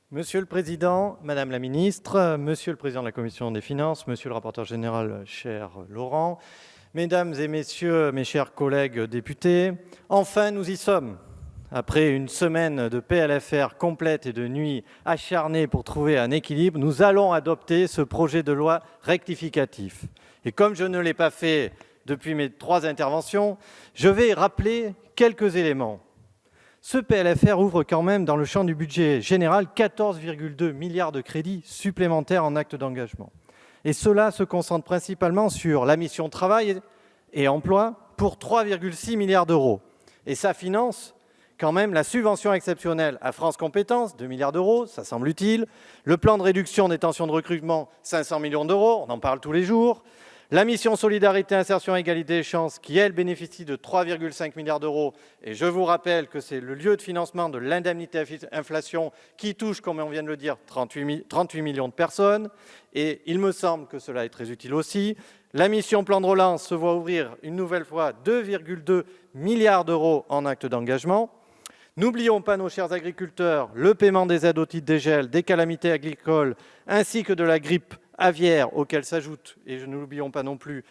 Monsieur le Président, Madame la Ministre, Monsieur le Président de la Commission des Finances, Monsieur le rapporteur général, cher Laurent, Mesdames et Messieurs, mes chers collègues députés, enfin nous y sommes. Après une semaine de PLFR complète et de nuits acharnées pour trouver un équilibre, nous allons adopter ce projet de loi rectificatif. Et comme je ne l'ai pas fait depuis mes 3 interventions, je vais rappeler quelques éléments. Ce PLFR ouvre quand même dans le champ du budget général 14,2 milliards de crédits supplémentaires en actes d'engagement. Et cela se concentre principalement sur la mission Travail et Emploi pour 3,6 milliards d'euros. Et ça finance quand même la subvention exceptionnelle à France Compétences, 2 milliards d'euros, ça semble utile. Le plan de réduction des tensions de recrutement, 500 millions d'euros, on en parle tous les jours. La mission Solidarité, Insertion et Égalité des chances, qui, elle, bénéficie de 3,5 milliards d'euros. Et je vous rappelle que c'est le lieu de financement de l'indemnité inflation qui touche, comme on vient de le dire, 38 millions de personnes. Et il me semble que cela est très utile aussi. La mission Plan de relance se voit ouvrir une nouvelle fois 2,2 milliards d'euros en actes d'engagement. N'oublions pas nos chers agriculteurs, le paiement des aides au titre des gels, des calamités agricoles, ainsi que de la grippe aviaire, auquel s'ajoute, et ne l'oublions pas non plus,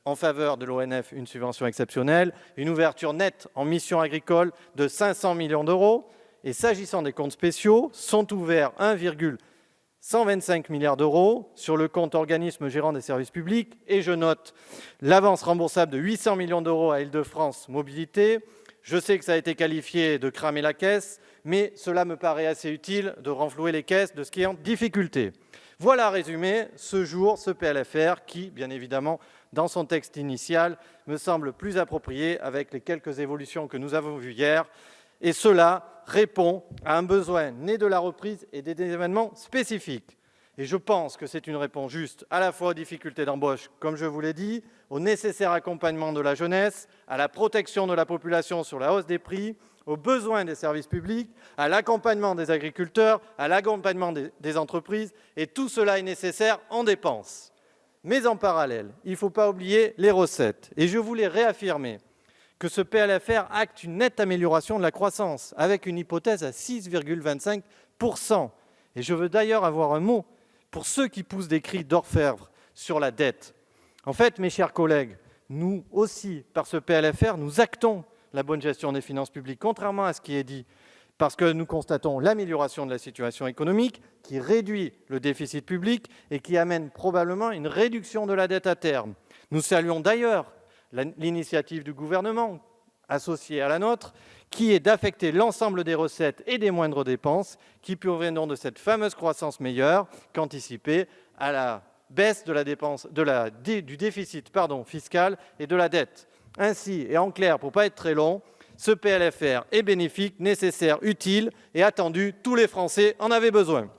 en faveur de l'ONF, une subvention exceptionnelle, une ouverture nette en mission agricole de 500 millions d'euros. Et s'agissant des comptes spéciaux, sont ouverts 1,125 milliard d'euros sur le compte organisme gérant des services publics. Et je note l'avance remboursable de 800 millions d'euros à Île-de-France Mobilité. Je sais que ça a été qualifié de cramer la caisse, mais cela me paraît assez utile de renflouer les caisses de ce qui est en difficulté. Voilà résumé ce PLFR qui, bien évidemment, dans son texte initial, me semble plus approprié avec les quelques évolutions que nous avons vues hier. Et cela répond à un besoin né de la reprise et des événements spécifiques. Et je pense que c'est une réponse juste à la fois aux difficultés d'embauche, comme je vous l'ai dit, au nécessaire accompagnement de la jeunesse, à la protection de la population sur la hausse des prix, aux besoins des services publics, à l'accompagnement des agriculteurs, à l'accompagnement des entreprises. Et tout cela est nécessaire en dépenses. Mais en parallèle, il ne faut pas oublier les recettes. Et je voulais réaffirmer que ce PLFR acte une nette amélioration de la croissance, avec une hypothèse à 6,25%. Et je veux d'ailleurs avoir un mot pour ceux qui poussent des cris d'orfèvre sur la dette. En fait, mes chers collègues, nous aussi, par ce PLFR, nous actons la bonne gestion des finances publiques, contrairement à ce qui est dit, parce que nous constatons l'amélioration de la situation économique qui réduit le déficit public et qui amène probablement une réduction de la dette à terme. Nous saluons d'ailleurs l'initiative du gouvernement, associée à la nôtre, qui est d'affecter l'ensemble des recettes et des moindres dépenses qui proviendront de cette fameuse croissance meilleure qu'anticipée à la baisse de du déficit fiscal et de la dette. Ainsi, et en clair, pour ne pas être très long, ce PLFR est bénéfique, nécessaire, utile et attendu. Tous les Français en avaient besoin.